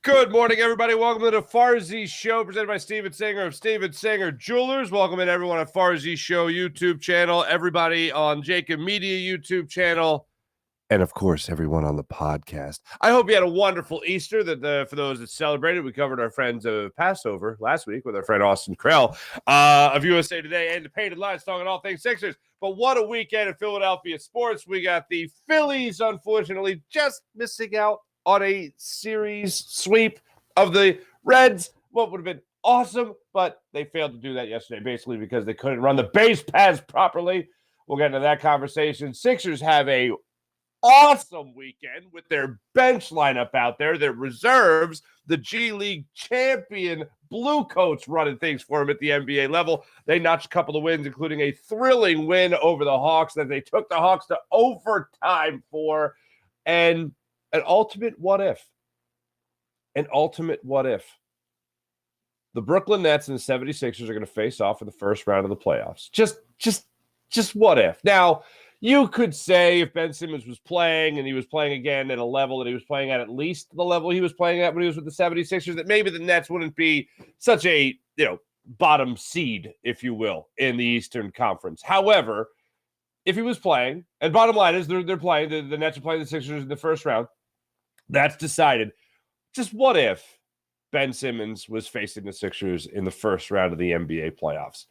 Good morning, everybody. Welcome to the Farzy Show, presented by Steven Singer of Steven Singer Jewelers. Welcome in everyone on Farzy Show YouTube channel, everybody on Jacob Media YouTube channel, and of course, everyone on the podcast. I hope you had a wonderful Easter. For those that celebrated, we covered our friends of Passover last week with our friend Austin Krell of USA Today and the Painted Lines, talking all things Sixers. But what a weekend in Philadelphia sports. We got the Phillies, unfortunately, just missing out on a series sweep of the Reds. What would have been awesome, but they failed to do that yesterday, basically because they couldn't run the base paths properly. We'll get into that conversation. Sixers have a awesome weekend with their bench lineup out there, their reserves, the G League champion Blue Coats running things for them at the NBA level. They notched a couple of wins, including a thrilling win over the Hawks that they took the Hawks to overtime for, and an ultimate what if. An ultimate what if. The Brooklyn Nets and the 76ers are going to face off in the first round of the playoffs. Just what if. Now, you could say if Ben Simmons was playing and he was playing again at a level that he was playing at least the level he was playing at when he was with the 76ers, that maybe the Nets wouldn't be such a, bottom seed, if you will, in the Eastern Conference. However, if he was playing, and bottom line is they're playing, the Nets are playing the Sixers in the first round, that's decided. Just what if Ben Simmons was facing the Sixers in the first round of the NBA playoffs?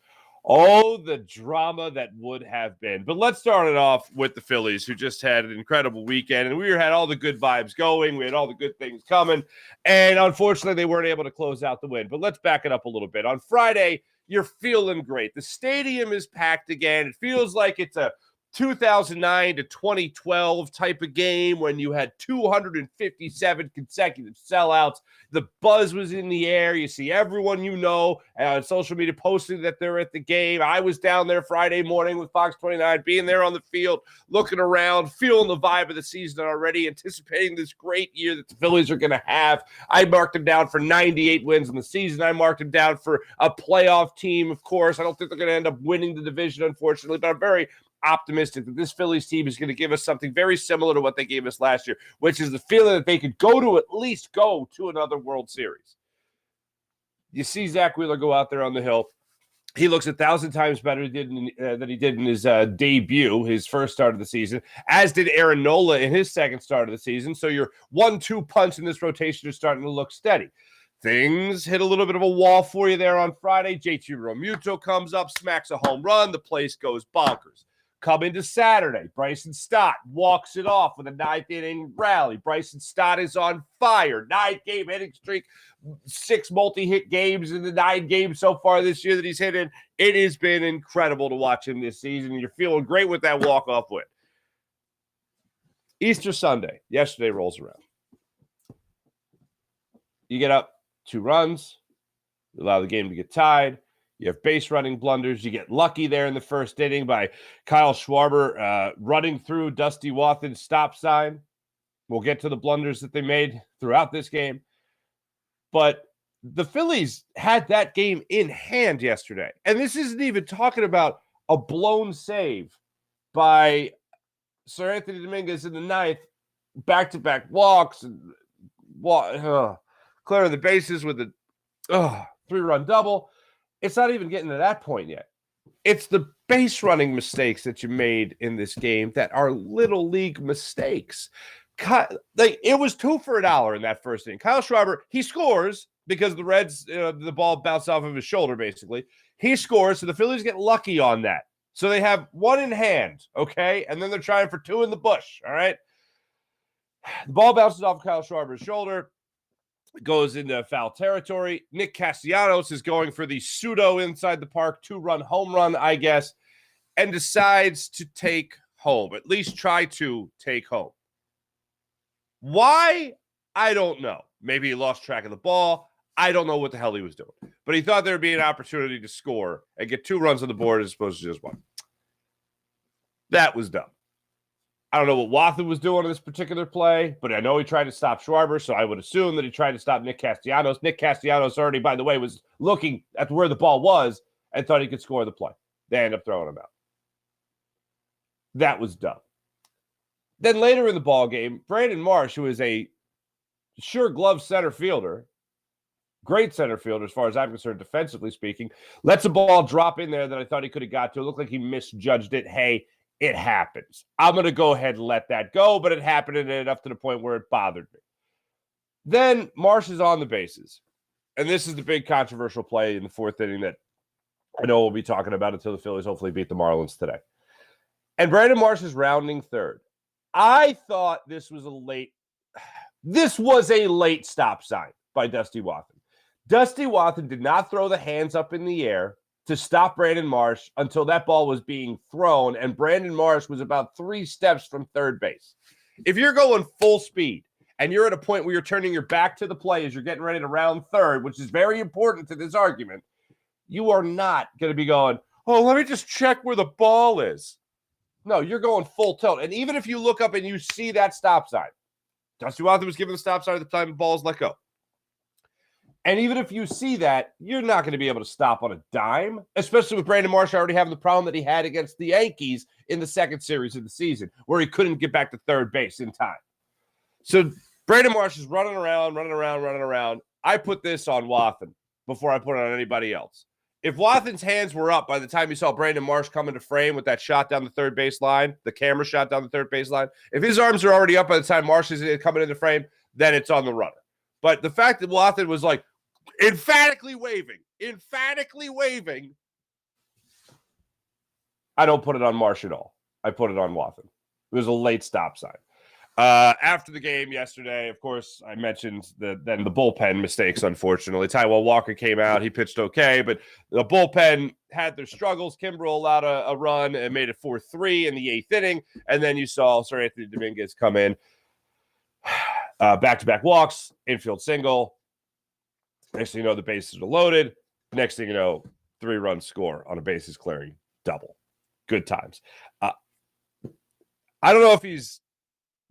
Oh, the drama that would have been. But let's start it off with the Phillies, who just had an incredible weekend, and we had all the good vibes going. We had all the good things coming, and unfortunately, they weren't able to close out the win. But let's back it up a little bit. On Friday, you're feeling great. The stadium is packed again. It feels like it's a 2009 to 2012 type of game when you had 257 consecutive sellouts. The buzz was in the air. You see everyone on social media posting that they're at the game. I was down there Friday morning with Fox 29, being there on the field, looking around, feeling the vibe of the season already, anticipating this great year that the Phillies are going to have. I marked them down for 98 wins in the season. I marked them down for a playoff team, of course. I don't think they're going to end up winning the division, unfortunately, but I'm very optimistic that this Phillies team is going to give us something very similar to what they gave us last year, which is the feeling that they could at least go to another World Series. You see Zach Wheeler go out there on the hill. He looks 1,000 times better than he did in his debut, his first start of the season, as did Aaron Nola in his second start of the season. So your 1-2 punch in this rotation is starting to look steady. Things hit a little bit of a wall for you there on Friday. JT Realmuto comes up, smacks a home run. The place goes bonkers. Come into Saturday, Bryson Stott walks it off with a 9th-inning rally. Bryson Stott is on fire. 9-game hitting streak, 6 multi-hit games in the 9 games so far this year that he's hit in. It has been incredible to watch him this season. You're feeling great with that walk-off win. Easter Sunday, yesterday rolls around. You get up 2 runs, allow the game to get tied. You have base running blunders. You get lucky there in the first inning by Kyle Schwarber running through Dusty Wathan's stop sign. We'll get to the blunders that they made throughout this game. But the Phillies had that game in hand yesterday. And this isn't even talking about a blown save by Seranthony Dominguez in the 9th, back-to-back walks, and clearing the bases with a 3-run double. It's not even getting to that point yet. It's the base running mistakes that you made in this game that are little league mistakes. It was 2 for $1 in that first inning. Kyle Schwarber, he scores because the Reds, the ball bounced off of his shoulder, basically. He scores, so the Phillies get lucky on that. So they have 1 in hand, okay? And then they're trying for 2 in the bush, all right? The ball bounces off Kyle Schwarber's shoulder. Goes into foul territory. Nick Castellanos is going for the pseudo inside the park 2-run home run, I guess, and decides to take home, at least try to take home. Why? I don't know. Maybe he lost track of the ball. I don't know what the hell he was doing. But he thought there would be an opportunity to score and get 2 runs on the board as opposed to just 1. That was dumb. I don't know what Wathan was doing on this particular play, but I know he tried to stop Schwarber, so I would assume that he tried to stop Nick Castellanos. Nick Castellanos already, by the way, was looking at where the ball was and thought he could score the play. They end up throwing him out. That was dumb. Then later in the ball game, Brandon Marsh, who is a sure, glove center fielder, great center fielder as far as I'm concerned, defensively speaking, lets a ball drop in there that I thought he could have got to. It looked like he misjudged it. Hey, it happens. I'm going to go ahead and let that go, but it happened enough to the point where it bothered me. Then Marsh is on the bases. And this is the big controversial play in the fourth inning that I know we'll be talking about until the Phillies hopefully beat the Marlins today. And Brandon Marsh is rounding third. I thought this was a late stop sign by Dusty Wathan. Dusty Wathan did not throw the hands up in the air to stop Brandon Marsh until that ball was being thrown, and Brandon Marsh was about 3 steps from third base. If you're going full speed and you're at a point where you're turning your back to the play as you're getting ready to round third, which is very important to this argument, you are not going to be going, oh, let me just check where the ball is. No, you're going full tilt. And even if you look up and you see that stop sign, Dusty Wathan was given the stop sign at the time the ball's let go. And even if you see that, you're not going to be able to stop on a dime, especially with Brandon Marsh already having the problem that he had against the Yankees in the second series of the season, where he couldn't get back to third base in time. So Brandon Marsh is running around. I put this on Wathan before I put it on anybody else. If Wathan's hands were up by the time you saw Brandon Marsh come into frame with that shot down the third base line, the camera shot down the third base line, if his arms are already up by the time Marsh is coming into frame, then it's on the runner. But the fact that Wathan was like emphatically waving, I don't put it on Marsh at all. I put it on Wathan. It was a late stop sign. After the game yesterday, of course, I mentioned the bullpen mistakes, unfortunately. Taijuan Walker came out. He pitched okay, but the bullpen had their struggles. Kimbrel allowed a run and made it 4-3 in the 8th inning, and then you saw Seranthony Dominguez come in. Back-to-back walks, infield single. Next thing you know, the bases are loaded. Next thing you know, 3-run score on a bases clearing double. Good times. I don't know if he's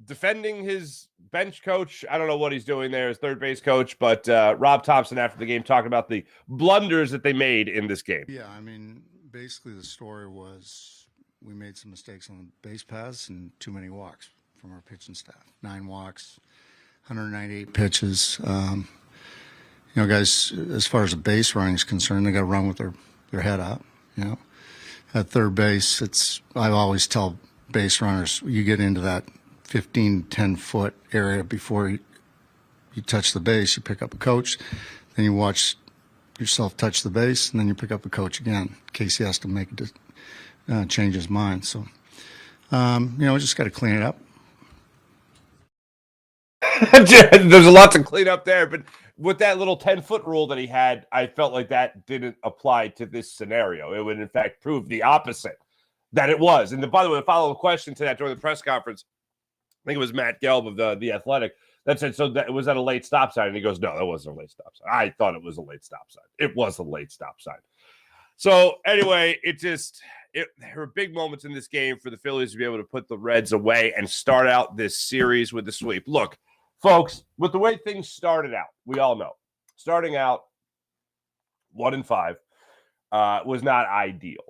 defending his bench coach. I don't know what he's doing there as third base coach, but Rob Thompson after the game talked about the blunders that they made in this game. Yeah, I mean, basically the story was we made some mistakes on the base paths and too many walks from our pitching staff. 9 walks, 198 pitches. Guys, as far as the base running is concerned, they got to run with their head up. At third base, I always tell base runners, you get into that 15, 10-foot area before you touch the base, you pick up a coach, then you watch yourself touch the base, and then you pick up a coach again in case he has to make change his mind. So, we just got to clean it up. There's a lot to clean up there, but with that little 10-foot rule that he had, I felt like that didn't apply to this scenario. It would, in fact, prove the opposite, that it was. And by the way, the follow-up question to that during the press conference, I think it was Matt Gelb of the Athletic, that said, so that was that a late stop sign? And he goes, no, that wasn't a late stop sign. I thought it was a late stop sign. It was a late stop sign. So anyway, there were big moments in this game for the Phillies to be able to put the Reds away and start out this series with the sweep. Look, folks, with the way things started out, we all know, starting out 1-5 was not ideal.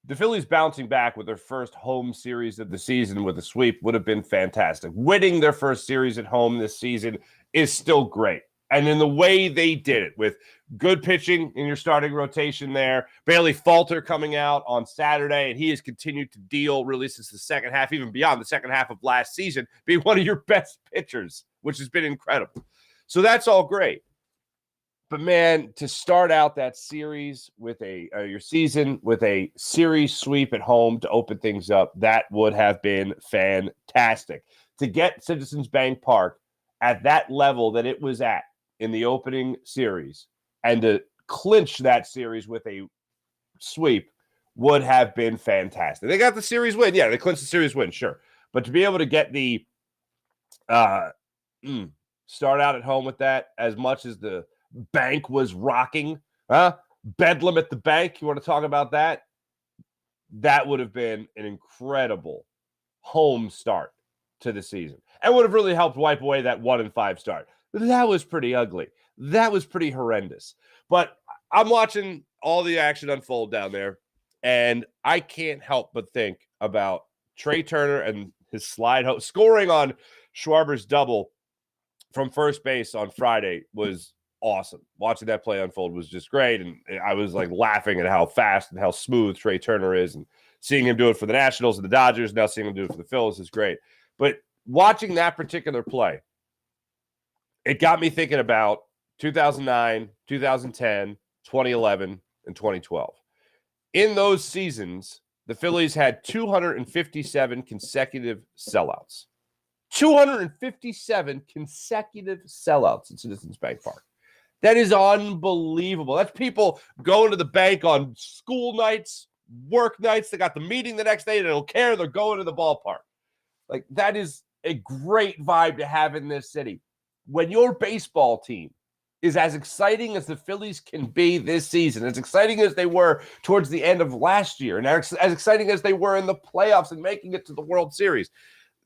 The Phillies bouncing back with their first home series of the season with a sweep would have been fantastic. Winning their first series at home this season is still great. And in the way they did it, with good pitching in your starting rotation there, Bailey Falter coming out on Saturday, and he has continued to deal really since the second half, even beyond the second half of last season, being one of your best pitchers, which has been incredible. So that's all great. But man, to start out that series with your season with a series sweep at home to open things up, that would have been fantastic. To get Citizens Bank Park at that level that it was at in the opening series and to clinch that series with a sweep would have been fantastic. They got the series win. Yeah, they clinched the series win, sure. But to be able to get the start out at home with that, as much as the bank was rocking, bedlam at the bank, you want to talk about that? That would have been an incredible home start to the season and would have really helped wipe away that 1-5 start. That was pretty ugly. That was pretty horrendous. But I'm watching all the action unfold down there, and I can't help but think about Trey Turner and his slide scoring on Schwarber's double from first base on Friday was awesome. Watching that play unfold was just great. And I was like laughing at how fast and how smooth Trey Turner is, and seeing him do it for the Nationals and the Dodgers, now seeing him do it for the Phillies is great. But watching that particular play, it got me thinking about 2009, 2010, 2011, and 2012. In those seasons, the Phillies had 257 consecutive sellouts. 257 consecutive sellouts at Citizens Bank Park. That is unbelievable. That's people going to the bank on school nights, work nights. They got the meeting the next day. They don't care. They're going to the ballpark. Like, that is a great vibe to have in this city. When your baseball team is as exciting as the Phillies can be this season, as exciting as they were towards the end of last year, and as exciting as they were in the playoffs and making it to the World Series,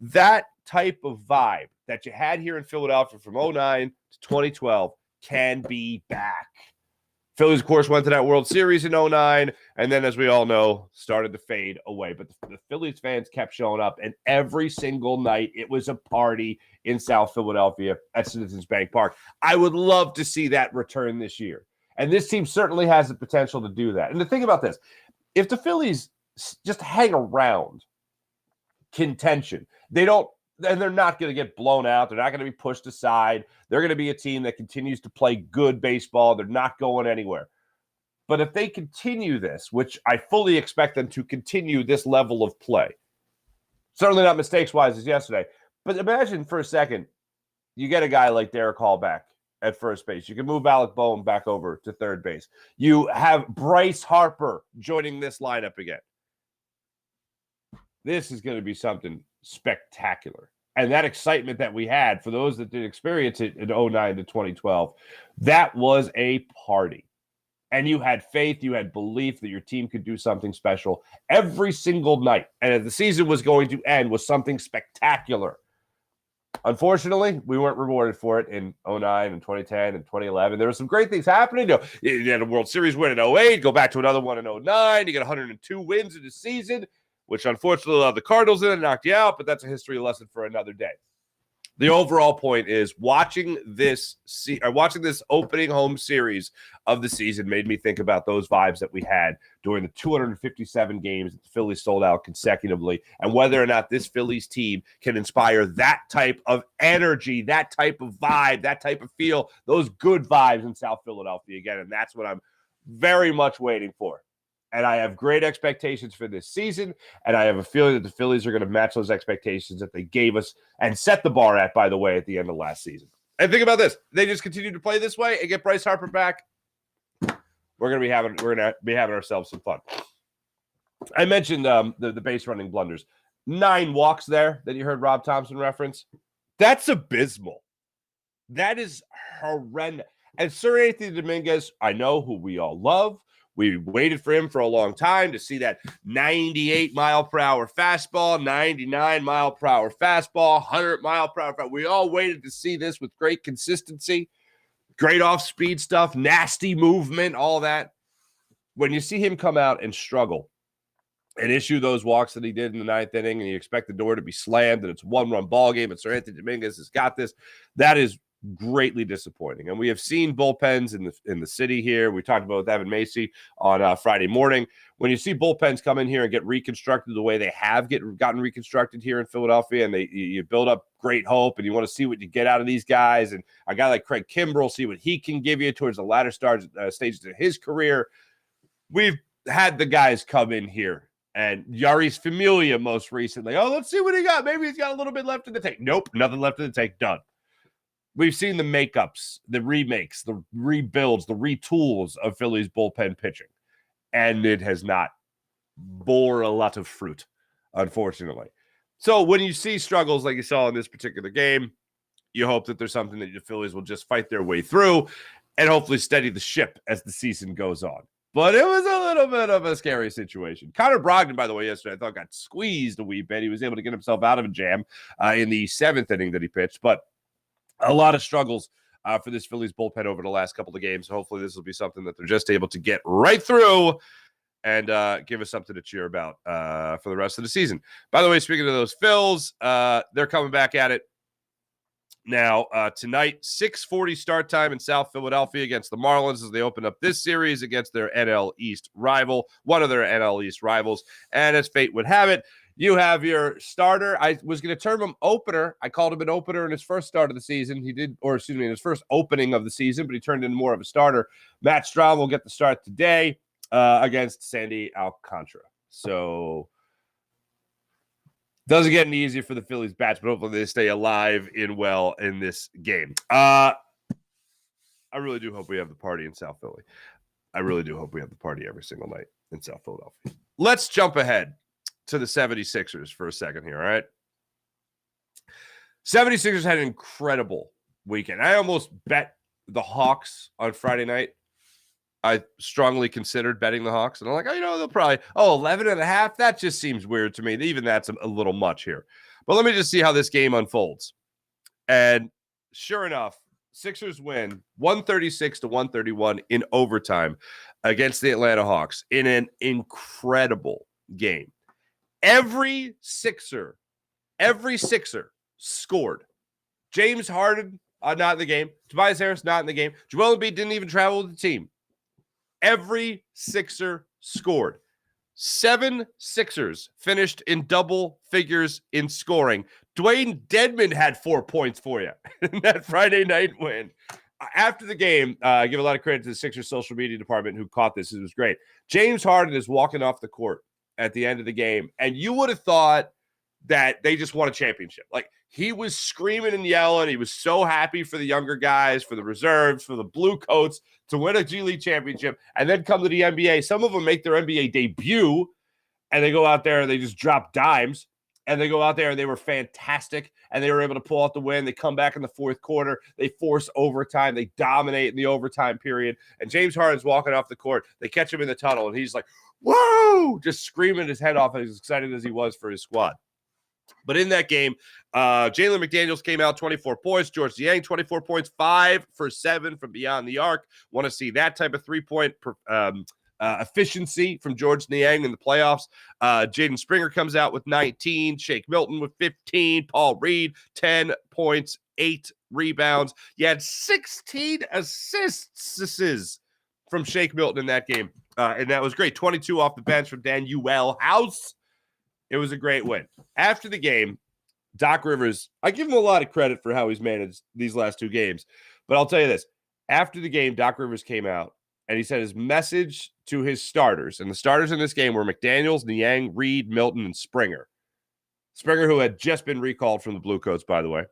that type of vibe that you had here in Philadelphia from 2009 to 2012 can be back. Phillies, of course, went to that World Series in 2009, and then, as we all know, started to fade away. But the Phillies fans kept showing up, and every single night it was a party in South Philadelphia at Citizens Bank Park. I would love to see that return this year, and this team certainly has the potential to do that. And the thing about this, if the Phillies just hang around contention, they're not going to get blown out. They're not going to be pushed aside. They're going to be a team that continues to play good baseball. They're not going anywhere. But if they continue this, which I fully expect them to continue this level of play, certainly not mistakes-wise as yesterday, but imagine for a second, you get a guy like Derek Hall back at first base. You can move Alec Boehm back over to third base. You have Bryce Harper joining this lineup again. This is going to be something spectacular. And that excitement that we had, for those that did experience it in 2009 to 2012, that was a party. And you had faith, you had belief that your team could do something special every single night. And as the season was going to end, was something spectacular. Unfortunately, we weren't rewarded for it in 2009 and 2010 and 2011. There were some great things happening. You had a World Series win in 2008, go back to another one in 2009. You get 102 wins in the season, which unfortunately allowed the Cardinals in and knocked you out, but that's a history lesson for another day. The overall point is watching this opening home series of the season made me think about those vibes that we had during the 257 games that the Phillies sold out consecutively, and whether or not this Phillies team can inspire that type of energy, that type of vibe, that type of feel, those good vibes in South Philadelphia again. And that's what I'm very much waiting for. And I have great expectations for this season, and I have a feeling that the Phillies are going to match those expectations that they gave us and set the bar at, by the way, at the end of last season. And think about this. They just continue to play this way and get Bryce Harper back. We're going to be having ourselves some fun. I mentioned the base running blunders. 9 walks there that you heard Rob Thompson reference. That's abysmal. That is horrendous. And Seranthony Dominguez, I know, who we all love. We waited for him for a long time to see that 98-mile-per-hour fastball, 99-mile-per-hour fastball, 100-mile-per-hour fastball. We all waited to see this with great consistency, great off-speed stuff, nasty movement, all that. When you see him come out and struggle and issue those walks that he did in the 9th inning, and you expect the door to be slammed and it's a one-run ball game and Seranthony Dominguez has got this, that is greatly disappointing. And we have seen bullpens in the city here. We talked about Evan Maxey on Friday morning. When you see bullpens come in here and get reconstructed the way they have gotten reconstructed here in Philadelphia, and you build up great hope, and you want to see what you get out of these guys, and a guy like Craig Kimbrell, see what he can give you towards the latter stages of his career. We've had the guys come in here, and Yaris Familia most recently. Oh, let's see what he got. Maybe he's got a little bit left in the tank. Nope, nothing left in the tank. Done. We've seen the makeups, the remakes, the rebuilds, the retools of Phillies bullpen pitching, and it has not bore a lot of fruit, unfortunately. So when you see struggles like you saw in this particular game, you hope that there's something that the Phillies will just fight their way through and hopefully steady the ship as the season goes on. But it was a little bit of a scary situation. Connor Brogdon, by the way, yesterday, I thought got squeezed a wee bit. He was able to get himself out of a jam in the 7th inning that he pitched, but a lot of struggles for this Phillies bullpen over the last couple of games. Hopefully this will be something that they're just able to get right through and give us something to cheer about for the rest of the season. By the way, speaking of those Phils, they're coming back at it. Now, tonight, 6:40 start time in South Philadelphia against the Marlins as they open up this series against their NL East rival, one of their NL East rivals. And as fate would have it, you have your starter. I was going to term him opener. I called him an opener in his first start of the season. In his first opening of the season, but he turned into more of a starter. Matt Strahm will get the start today against Sandy Alcantara. So doesn't get any easier for the Phillies bats, but hopefully they stay alive and well in this game. I really do hope we have the party in South Philly. I really do hope we have the party every single night in South Philadelphia. Let's jump ahead to the 76ers for a second here, all right? 76ers had an incredible weekend. I almost bet the Hawks on Friday night. I strongly considered betting the Hawks. And I'm like, they'll probably, 11.5. That just seems weird to me. Even that's a little much here. But let me just see how this game unfolds. And sure enough, Sixers win 136-131 in overtime against the Atlanta Hawks in an incredible game. Every Sixer scored. James Harden, not in the game. Tobias Harris, not in the game. Joel Embiid didn't even travel with the team. Every Sixer scored. 7 Sixers finished in double figures in scoring. Dwayne Dedmon had 4 points for you in that Friday night win. After the game, I give a lot of credit to the Sixers social media department who caught this. It was great. James Harden is walking off the court at the end of the game, and you would have thought that they just won a championship. Like, he was screaming and yelling. He was so happy for the younger guys, for the reserves, for the blue coats to win a G League championship and then come to the NBA. Some of them make their NBA debut and they go out there and they just drop dimes, and they go out there and they were fantastic and they were able to pull out the win. They come back in the fourth quarter. They force overtime. They dominate in the overtime period. And James Harden's walking off the court. They catch him in the tunnel and he's like, whoa, just screaming his head off as excited as he was for his squad. But in that game, Jalen McDaniels came out 24 points. George Niang, 24 points, 5 for 7 from beyond the arc. Want to see that type of three-point efficiency from George Niang in the playoffs. Jaden Springer comes out with 19. Shake Milton with 15. Paul Reed, 10 points, 8 rebounds. You had 16 assists from Shake Milton in that game. And that was great. 22 off the bench from Danuel House. It was a great win. After the game, Doc Rivers, I give him a lot of credit for how he's managed these last 2 games. But I'll tell you this. After the game, Doc Rivers came out and he said his message to his starters. And the starters in this game were McDaniels, Niang, Reed, Milton, and Springer. Springer, who had just been recalled from the Blue Coats, by the way.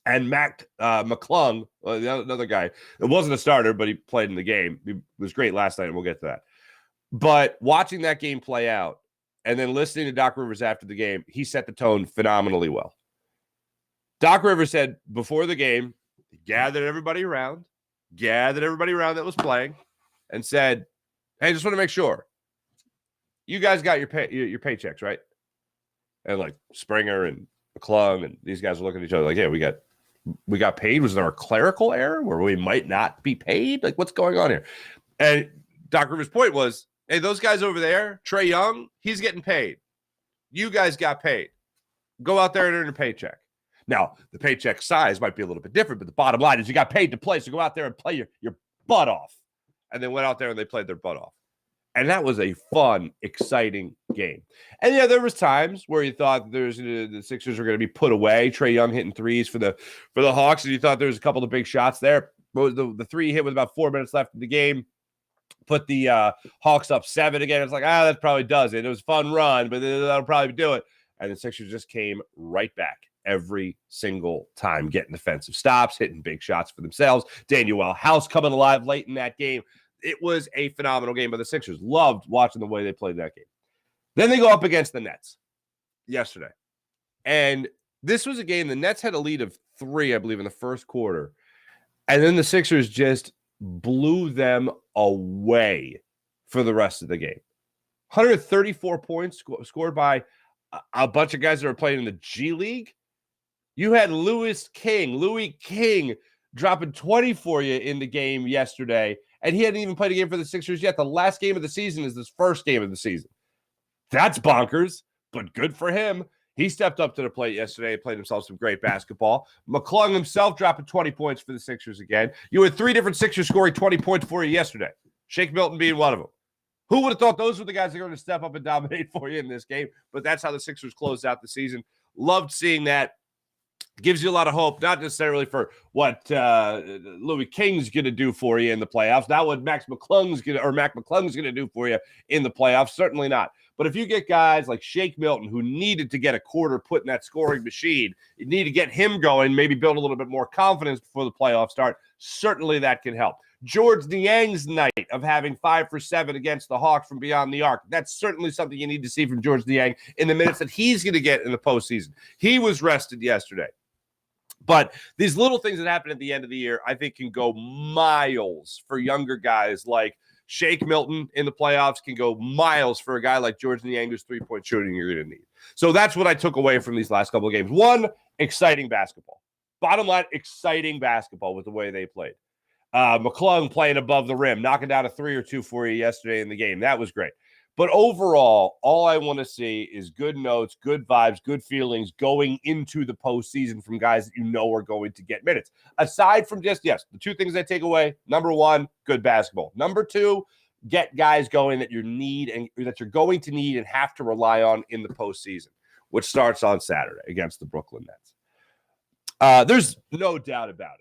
And Matt McClung, another guy. It wasn't a starter, but he played in the game. He was great last night, and we'll get to that. But watching that game play out, and then listening to Doc Rivers after the game, he set the tone phenomenally well. Doc Rivers said before the game, he gathered everybody around that was playing, and said, hey, just want to make sure you guys got your paychecks, right? And like Springer and McClung and these guys are looking at each other like, yeah, we got paid. Was there a clerical error where we might not be paid? Like, what's going on here? And Doc Rivers' point was, hey, those guys over there, Trae Young, he's getting paid. You guys got paid. Go out there and earn a paycheck. Now, the paycheck size might be a little bit different, but the bottom line is you got paid to play, so go out there and play your butt off. And they went out there and they played their butt off. And that was a fun, exciting game. And yeah, there was times where you thought the Sixers were going to be put away. Trae Young hitting threes for the Hawks, and you thought there was a couple of big shots there. But the three hit with about 4 minutes left in the game. Put the Hawks up 7 again. It's like, that probably does it. It was a fun run, but that'll probably do it. And the Sixers just came right back every single time, getting defensive stops, hitting big shots for themselves. Danuel House coming alive late in that game. It was a phenomenal game, but the Sixers loved watching the way they played that game. Then they go up against the Nets yesterday. And this was a game, the Nets had a lead of 3, I believe, in the first quarter. And then the Sixers just blew them away for the rest of the game. 134 points scored by a bunch of guys that are playing in the G League. You had Louis King dropping 20 for you in the game yesterday, and he hadn't even played a game for the Sixers yet. The last game of the season is his first game of the season. That's bonkers, but good for him. He stepped up to the plate yesterday and played himself some great basketball. McClung himself dropping 20 points for the Sixers again. You had 3 different Sixers scoring 20 points for you yesterday. Shake Milton being one of them. Who would have thought those were the guys that are going to step up and dominate for you in this game? But that's how the Sixers closed out the season. Loved seeing that. Gives you a lot of hope, not necessarily for what Louis King's going to do for you in the playoffs, not what Mac McClung's going to do for you in the playoffs. Certainly not. But if you get guys like Shake Milton who needed to get a quarter put in that scoring machine, you need to get him going, maybe build a little bit more confidence before the playoffs start. Certainly that can help. George Niang's night of having 5 for 7 against the Hawks from beyond the arc. That's certainly something you need to see from George Niang in the minutes that he's going to get in the postseason. He was rested yesterday. But these little things that happen at the end of the year, I think, can go miles for younger guys like Shake Milton in the playoffs, can go miles for a guy like George Niang, who's three-point shooting you're going to need. So that's what I took away from these last couple of games. One, exciting basketball. Bottom line, exciting basketball with the way they played. McClung playing above the rim, knocking down a 3 or 2 for you yesterday in the game. That was great. But overall, all I want to see is good notes, good vibes, good feelings going into the postseason from guys that you know are going to get minutes. Aside from just, yes, the 2 things I take away, number 1, good basketball. Number 2, get guys going that you need and that you're going to need and have to rely on in the postseason, which starts on Saturday against the Brooklyn Nets. There's no doubt about it.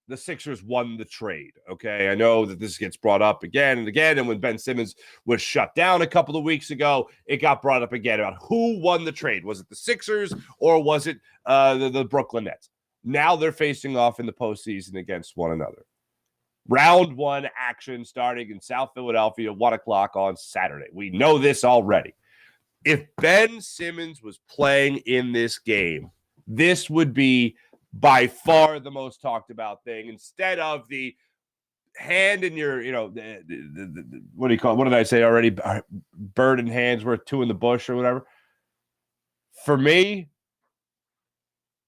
The Sixers won the trade, okay? I know that this gets brought up again and again, and when Ben Simmons was shut down a couple of weeks ago, it got brought up again about who won the trade. Was it the Sixers or was it the Brooklyn Nets? Now they're facing off in the postseason against one another. Round 1 action starting in South Philadelphia, 1 o'clock on Saturday. We know this already. If Ben Simmons was playing in this game, this would be by far the most talked about thing instead of the hand in your, what do you call it? What did I say already? Bird in hands worth 2 in the bush or whatever. For me,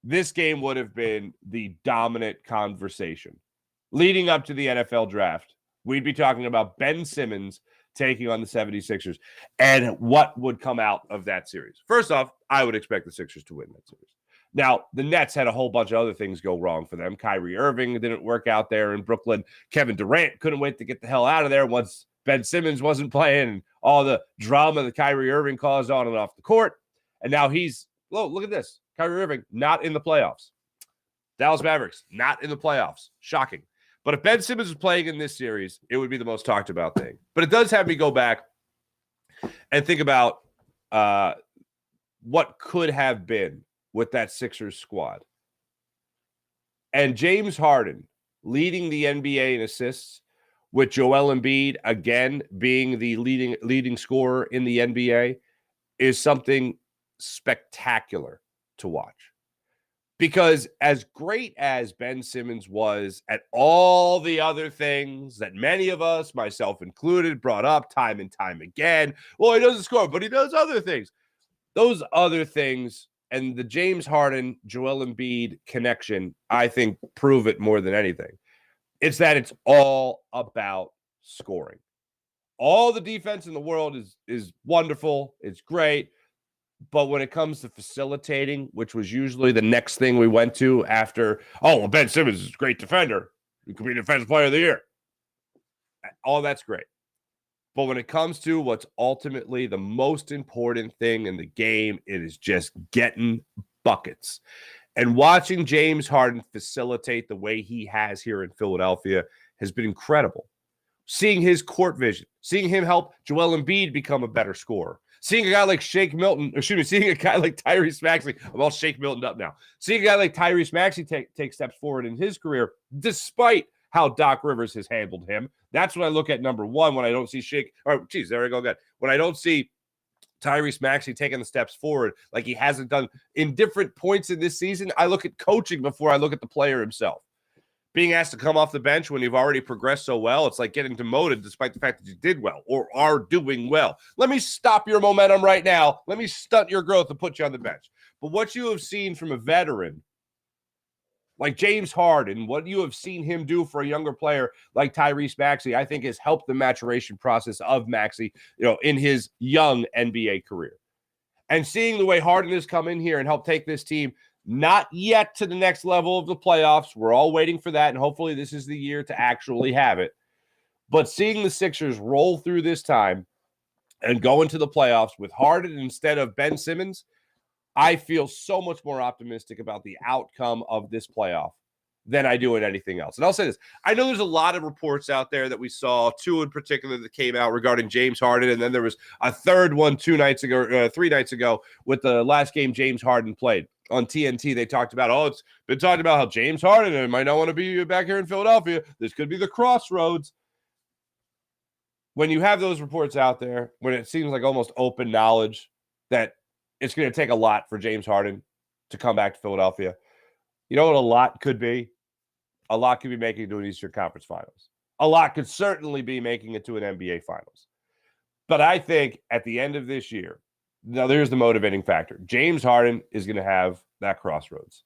this game would have been the dominant conversation. Leading up to the NFL draft, we'd be talking about Ben Simmons taking on the 76ers and what would come out of that series. First off, I would expect the Sixers to win that series. Now, the Nets had a whole bunch of other things go wrong for them. Kyrie Irving didn't work out there in Brooklyn. Kevin Durant couldn't wait to get the hell out of there once Ben Simmons wasn't playing and all the drama that Kyrie Irving caused on and off the court. And now look at this. Kyrie Irving, not in the playoffs. Dallas Mavericks, not in the playoffs. Shocking. But if Ben Simmons was playing in this series, it would be the most talked about thing. But it does have me go back and think about what could have been with that Sixers squad. And James Harden leading the NBA in assists, with Joel Embiid again being the leading scorer in the NBA, is something spectacular to watch. Because as great as Ben Simmons was at all the other things that many of us, myself included, brought up time and time again, well, he doesn't score, but he does other things. Those other things and the James Harden, Joel Embiid connection, I think, prove it more than anything. It's that it's all about scoring. All the defense in the world is wonderful. It's great. But when it comes to facilitating, which was usually the next thing we went to after, Ben Simmons is a great defender. He could be Defensive Player of the Year. All that's great. But when it comes to what's ultimately the most important thing in the game, it is just getting buckets. And watching James Harden facilitate the way he has here in Philadelphia has been incredible. Seeing his court vision, seeing him help Joel Embiid become a better scorer, seeing a guy like seeing a guy like Tyrese Maxey, I'm all Shake Milton up now, seeing a guy like Tyrese Maxey take steps forward in his career, despite how Doc Rivers has handled him. That's when I look at number 1 when I don't see there we go again. When I don't see Tyrese Maxey taking the steps forward like he hasn't done in different points in this season, I look at coaching before I look at the player himself. Being asked to come off the bench when you've already progressed so well, it's like getting demoted despite the fact that you did well or are doing well. Let me stop your momentum right now. Let me stunt your growth and put you on the bench. But what you have seen from a veteran like James Harden, what you have seen him do for a younger player like Tyrese Maxey, I think has helped the maturation process of Maxey, in his young NBA career. And seeing the way Harden has come in here and helped take this team not yet to the next level of the playoffs. We're all waiting for that, and hopefully this is the year to actually have it. But seeing the Sixers roll through this time and go into the playoffs with Harden instead of Ben Simmons, I feel so much more optimistic about the outcome of this playoff than I do in anything else. And I'll say this. I know there's a lot of reports out there that we saw, two in particular that came out regarding James Harden, and then there was a third one 3 nights ago with the last game James Harden played. On TNT, they talked about, it's been talked about how James Harden might not want to be back here in Philadelphia. This could be the crossroads. When you have those reports out there, when it seems like almost open knowledge that it's going to take a lot for James Harden to come back to Philadelphia, you know what a lot could be? A lot could be making it to an Eastern Conference Finals. A lot could certainly be making it to an NBA Finals. But I think at the end of this year, now there's the motivating factor. James Harden is going to have that crossroads.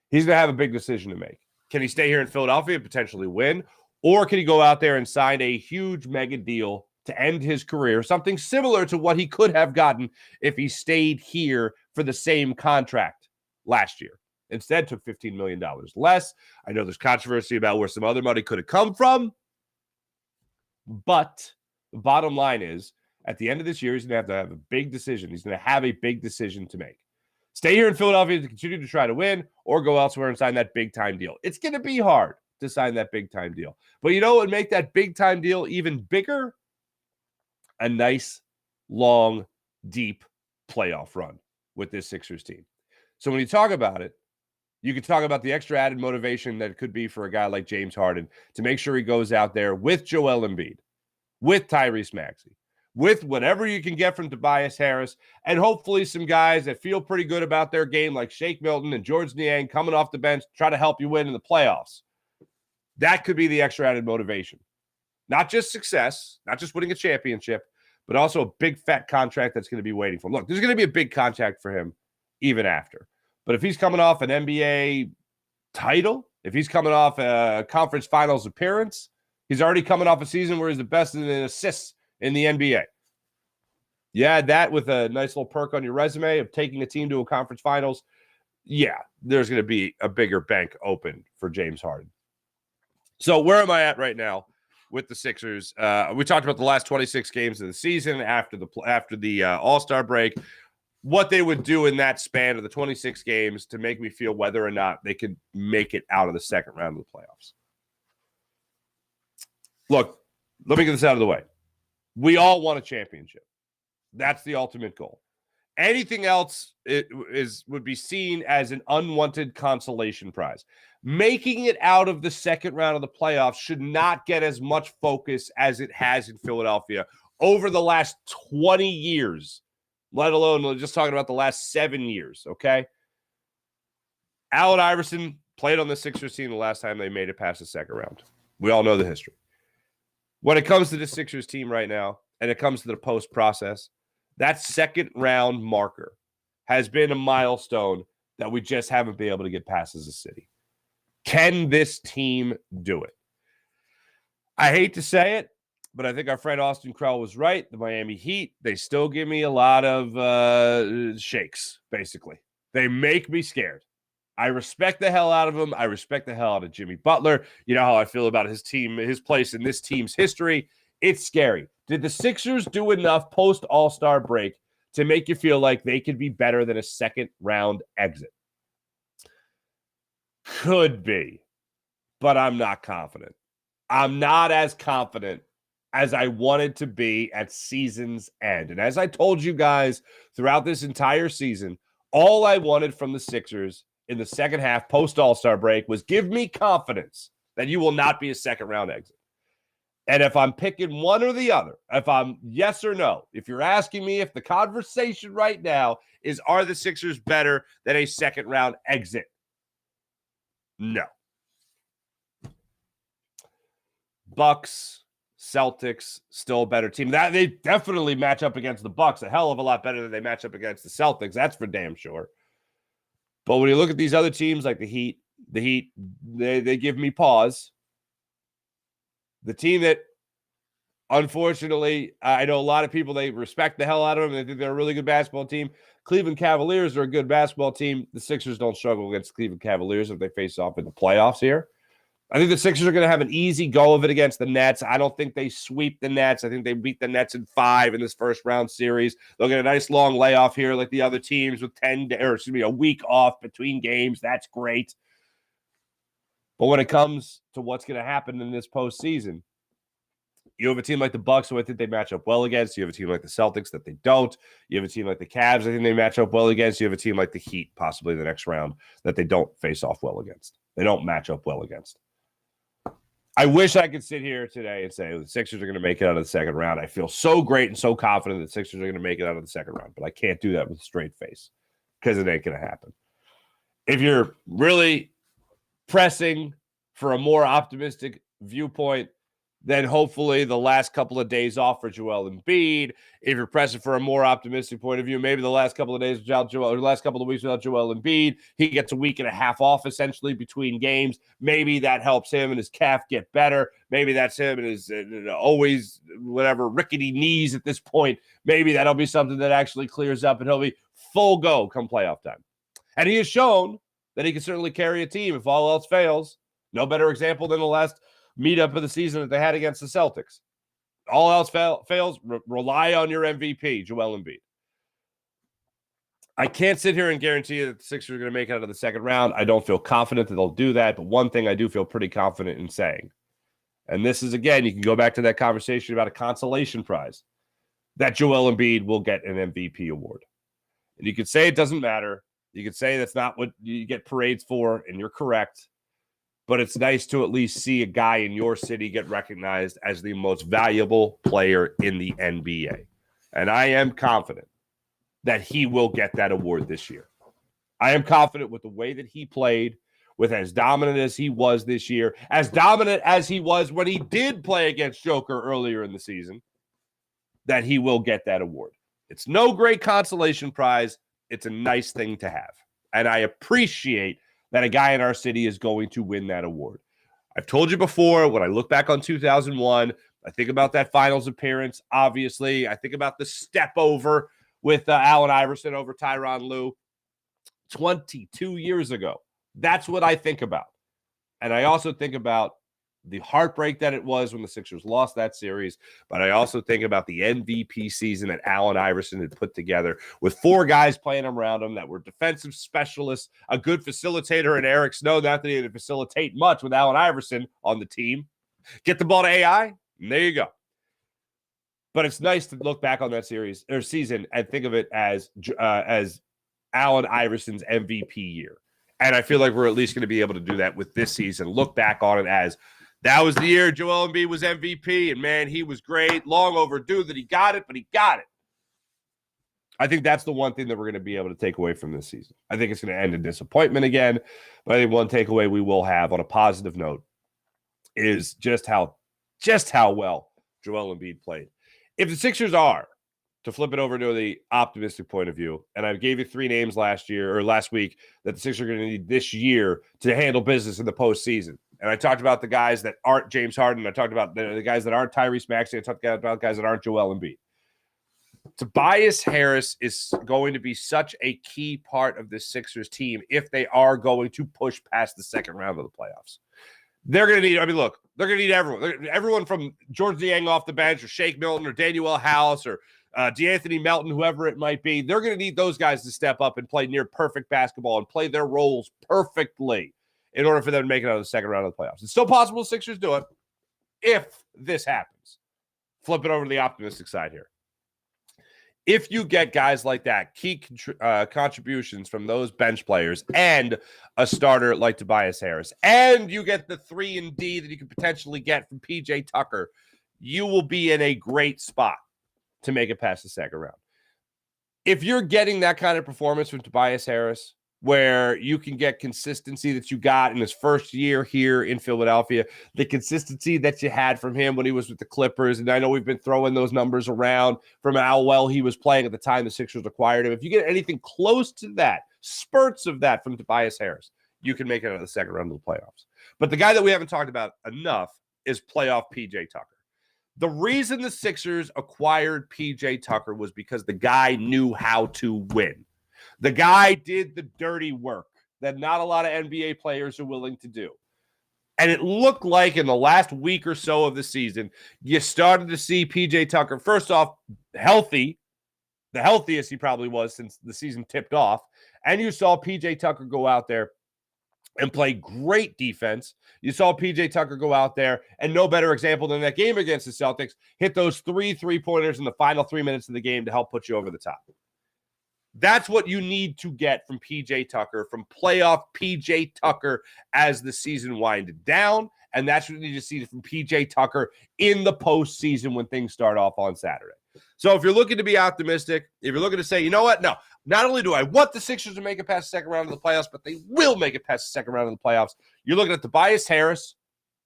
He's going to have a big decision to make. Can he stay here in Philadelphia and potentially win? Or can he go out there and sign a huge mega deal to end his career, something similar to what he could have gotten if he stayed here for the same contract last year? Instead, took $15 million less. I know there's controversy about where some other money could have come from. But the bottom line is, at the end of this year, he's going to have a big decision. He's going to have a big decision to make. Stay here in Philadelphia to continue to try to win, or go elsewhere and sign that big-time deal. It's going to be hard to sign that big-time deal. But you know what would make that big-time deal even bigger? A nice, long, deep playoff run with this Sixers team. So when you talk about it, you could talk about the extra added motivation that it could be for a guy like James Harden to make sure he goes out there with Joel Embiid, with Tyrese Maxey, with whatever you can get from Tobias Harris, and hopefully some guys that feel pretty good about their game like Shake Milton and George Niang coming off the bench to try to help you win in the playoffs. That could be the extra added motivation. Not just success, not just winning a championship, but also a big fat contract that's going to be waiting for him. Look, there's going to be a big contract for him even after. But if he's coming off an NBA title, if he's coming off a conference finals appearance, he's already coming off a season where he's the best in assists in the NBA. You add that with a nice little perk on your resume of taking a team to a conference finals, yeah, there's going to be a bigger bank open for James Harden. So where am I at right now with the Sixers? We talked about the last 26 games of the season after the All-Star break. What they would do in that span of the 26 games to make me feel whether or not they could make it out of the second round of the playoffs. Look, let me get this out of the way. We all want a championship. That's the ultimate goal. Anything else would be seen as an unwanted consolation prize. Making it out of the second round of the playoffs should not get as much focus as it has in Philadelphia over the last 20 years. Let alone just talking about the last 7 years, okay? Allen Iverson played on the Sixers team the last time they made it past the second round. We all know the history. When it comes to the Sixers team right now, and it comes to the post process, that second round marker has been a milestone that we just haven't been able to get past as a city. Can this team do it? I hate to say it, but I think our friend Austin Krell was right. The Miami Heat, they still give me a lot of shakes, basically. They make me scared. I respect the hell out of him. I respect the hell out of Jimmy Butler. You know how I feel about his team, his place in this team's history. It's scary. Did the Sixers do enough post-All-Star break to make you feel like they could be better than a second-round exit? Could be, but I'm not confident. I'm not as confident as I wanted to be at season's end. And as I told you guys throughout this entire season, all I wanted from the Sixers in the second half post-All-Star break was give me confidence that you will not be a second-round exit. And if I'm picking one or the other, if I'm yes or no, if you're asking me if the conversation right now is are the Sixers better than a second-round exit? No. Bucks, Celtics, still a better team. That they definitely match up against the Bucks a hell of a lot better than they match up against the Celtics. That's for damn sure. But when you look at these other teams like the Heat, they give me pause. The team that Unfortunately, I know a lot of people, they respect the hell out of them. They think they're a really good basketball team. Cleveland Cavaliers are a good basketball team. The Sixers don't struggle against Cleveland Cavaliers if they face off in the playoffs here. I think the Sixers are going to have an easy go of it against the Nets. I don't think they sweep the Nets. I think they beat the Nets in 5 in this first round series. They'll get a nice long layoff here like the other teams with a week off between games. That's great. But when it comes to what's going to happen in this postseason, you have a team like the Bucks, who I think they match up well against. You have a team like the Celtics that they don't. You have a team like the Cavs, I think they match up well against. You have a team like the Heat, possibly in the next round, that they don't face off well against. They don't match up well against. I wish I could sit here today and say the Sixers are going to make it out of the second round. I feel so great and so confident that the Sixers are going to make it out of the second round, but I can't do that with a straight face because it ain't going to happen. If you're really pressing for a more optimistic viewpoint, then hopefully the last couple of days off for Joel Embiid. If you're pressing for a more optimistic point of view, maybe the last couple of days without Joel, or the last couple of weeks without Joel Embiid, he gets a week and a half off essentially between games. Maybe that helps him and his calf get better. Maybe that's him and his always whatever rickety knees at this point. Maybe that'll be something that actually clears up and he'll be full go come playoff time. And he has shown that he can certainly carry a team if all else fails. No better example than the last meetup of the season that they had against the Celtics. All else fails, rely on your MVP, Joel Embiid. I can't sit here and guarantee that the Sixers are going to make it out of the second round. I don't feel confident that they'll do that, but one thing I do feel pretty confident in saying, and this is, again, you can go back to that conversation about a consolation prize, that Joel Embiid will get an MVP award. And you could say it doesn't matter. You could say that's not what you get parades for, and you're correct. But it's nice to at least see a guy in your city get recognized as the most valuable player in the NBA. And I am confident that he will get that award this year. I am confident with the way that he played, with as dominant as he was this year, as dominant as he was when he did play against Joker earlier in the season, that he will get that award. It's no great consolation prize. It's a nice thing to have. And I appreciate that a guy in our city is going to win that award. I've told you before, when I look back on 2001, I think about that finals appearance, obviously. I think about the step over with Allen Iverson over Tyronn Lue 22 years ago. That's what I think about. And I also think about the heartbreak that it was when the Sixers lost that series, but I also think about the MVP season that Allen Iverson had put together with 4 guys playing around him that were defensive specialists, a good facilitator in Eric Snow. Not that he didn't facilitate much with Allen Iverson on the team. Get the ball to AI, and there you go. But it's nice to look back on that series or season and think of it as Allen Iverson's MVP year. And I feel like we're at least going to be able to do that with this season. Look back on it as that was the year Joel Embiid was MVP, and man, he was great. Long overdue that he got it, but he got it. I think that's the one thing that we're going to be able to take away from this season. I think it's going to end in disappointment again, but I think one takeaway we will have on a positive note is just how well Joel Embiid played. If the Sixers are, to flip it over to the optimistic point of view, and I gave you 3 names last week that the Sixers are going to need this year to handle business in the postseason. And I talked about the guys that aren't James Harden. I talked about the guys that aren't Tyrese Maxey. I talked about guys that aren't Joel Embiid. Tobias Harris is going to be such a key part of the Sixers team if they are going to push past the second round of the playoffs. They're going to need, they're going to need everyone. Everyone from George Niang off the bench or Shake Milton or Daniel House or DeAnthony Melton, whoever it might be. They're going to need those guys to step up and play near perfect basketball and play their roles perfectly in order for them to make it out of the second round of the playoffs. It's still possible the Sixers do it if this happens. Flip it over to the optimistic side here. If you get guys like that, key contributions from those bench players and a starter like Tobias Harris, and you get the 3 and D that you could potentially get from PJ Tucker, you will be in a great spot to make it past the second round. If you're getting that kind of performance from Tobias Harris, where you can get consistency that you got in his first year here in Philadelphia, the consistency that you had from him when he was with the Clippers, and I know we've been throwing those numbers around from how well he was playing at the time the Sixers acquired him. If you get anything close to that, spurts of that from Tobias Harris, you can make it out of the second round of the playoffs. But the guy that we haven't talked about enough is playoff PJ Tucker. The reason the Sixers acquired PJ Tucker was because the guy knew how to win. The guy did the dirty work that not a lot of NBA players are willing to do. And it looked like in the last week or so of the season, you started to see PJ Tucker, first off, healthy, the healthiest he probably was since the season tipped off. And you saw PJ Tucker go out there and play great defense. You saw PJ Tucker go out there, and no better example than that game against the Celtics, hit those 3 3-pointers in the final 3 minutes of the game to help put you over the top. That's what you need to get from PJ Tucker, from playoff PJ Tucker as the season winded down. And that's what you need to see from PJ Tucker in the postseason when things start off on Saturday. So if you're looking to be optimistic, if you're looking to say, you know what? No, not only do I want the Sixers to make it past the second round of the playoffs, but they will make it past the second round of the playoffs. You're looking at Tobias Harris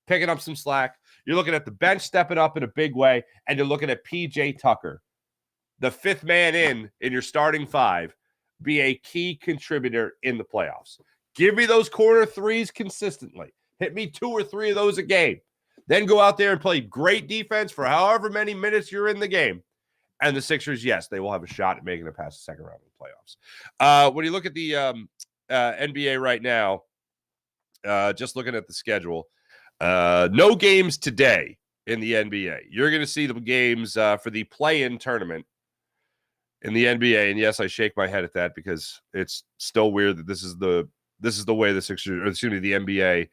picking up some slack. You're looking at the bench stepping up in a big way. And you're looking at PJ Tucker, the fifth man in your starting five, be a key contributor in the playoffs. Give me those corner threes consistently. Hit me 2 or 3 of those a game. Then go out there and play great defense for however many minutes you're in the game. And the Sixers, yes, they will have a shot at making it past the second round of the playoffs. When you look at the NBA right now, just looking at the schedule, no games today in the NBA. You're going to see the games for the play-in tournament in the NBA. And yes, I shake my head at that because it's still weird that this is the way the Sixers, or excuse me, the NBA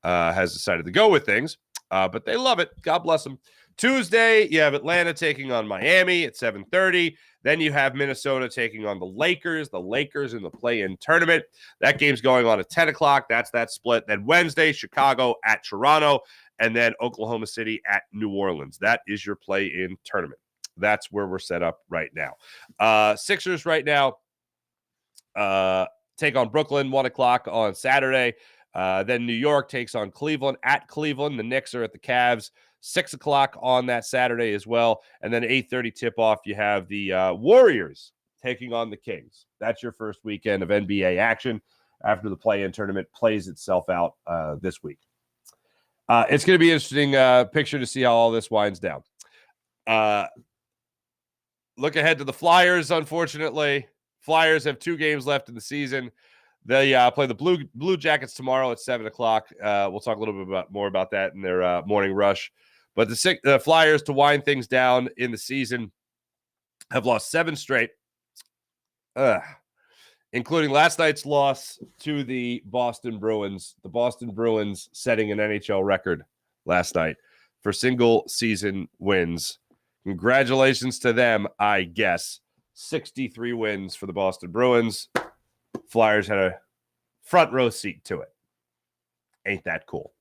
has decided to go with things. But they love it. God bless them. Tuesday, you have Atlanta taking on Miami at 7:30. Then you have Minnesota taking on the Lakers in the play-in tournament. That game's going on at 10 o'clock. That's that split. Then Wednesday, Chicago at Toronto, and then Oklahoma City at New Orleans. That is your play-in tournament. That's where we're set up right now. Sixers right now take on Brooklyn, 1 o'clock on Saturday. Then New York takes on Cleveland at Cleveland. The Knicks are at the Cavs, 6 o'clock on that Saturday as well. And then 8:30 tip-off, you have the Warriors taking on the Kings. That's your first weekend of NBA action after the play-in tournament plays itself out this week. It's going to be an interesting picture to see how all this winds down. Look ahead to the Flyers, unfortunately. Flyers have 2 games left in the season. They play the Blue Jackets tomorrow at 7 o'clock. We'll talk a little bit more about that in their morning rush. But the Flyers, to wind things down in the season, have lost 7 straight, including last night's loss to the Boston Bruins. The Boston Bruins setting an NHL record last night for single-season wins. Congratulations to them, I guess. 63 wins for the Boston Bruins. Flyers had a front row seat to it. Ain't that cool?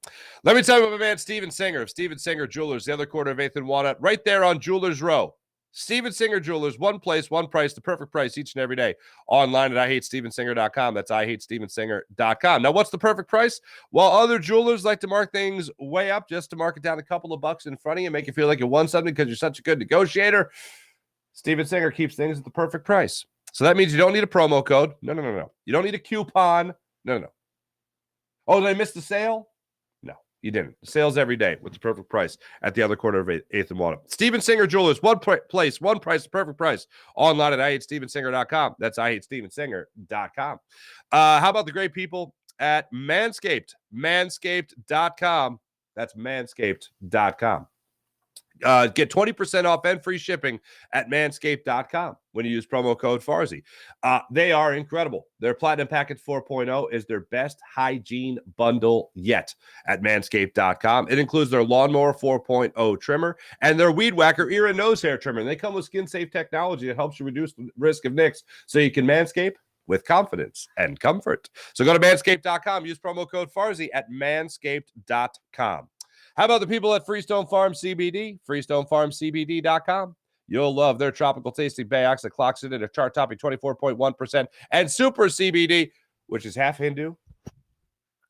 Let me tell you about my man Steven Singer of Steven Singer Jewelers, the other corner of 8th and Walnut, right there on Jewelers Row. Steven Singer Jewelers, one place, one price, the perfect price each and every day. Online at IHateStevenSinger.com. That's IHateStevenSinger.com. Now, what's the perfect price? While other jewelers like to mark things way up just to mark it down a couple of bucks in front of you, make you feel like you won something because you're such a good negotiator, Steven Singer keeps things at the perfect price. So that means you don't need a promo code. No. You don't need a coupon. No. Oh, did I miss the sale? No, you didn't. The sale's every day with the perfect price at the other corner of 8th and Walnut. Steven Singer Jewelers, one place, one price, the perfect price. Online at IHateStevenSinger.com. That's IHateStevenSinger.com. How about the great people at Manscaped? Manscaped.com. That's Manscaped.com. Get 20% off and free shipping at manscaped.com when you use promo code Farzy. They are incredible. Their Platinum Package 4.0 is their best hygiene bundle yet at manscaped.com. It includes their Lawnmower 4.0 trimmer and their Weed Whacker ear and nose hair trimmer. And they come with skin-safe technology that helps you reduce the risk of nicks so you can manscape with confidence and comfort. So go to manscaped.com. Use promo code Farzy at manscaped.com. How about the people at Freestone Farm CBD? FreestoneFarmCBD.com. You'll love their tropical tasting bay oxide clocks in at a chart-topping 24.1% and super CBD, which is half Hindu,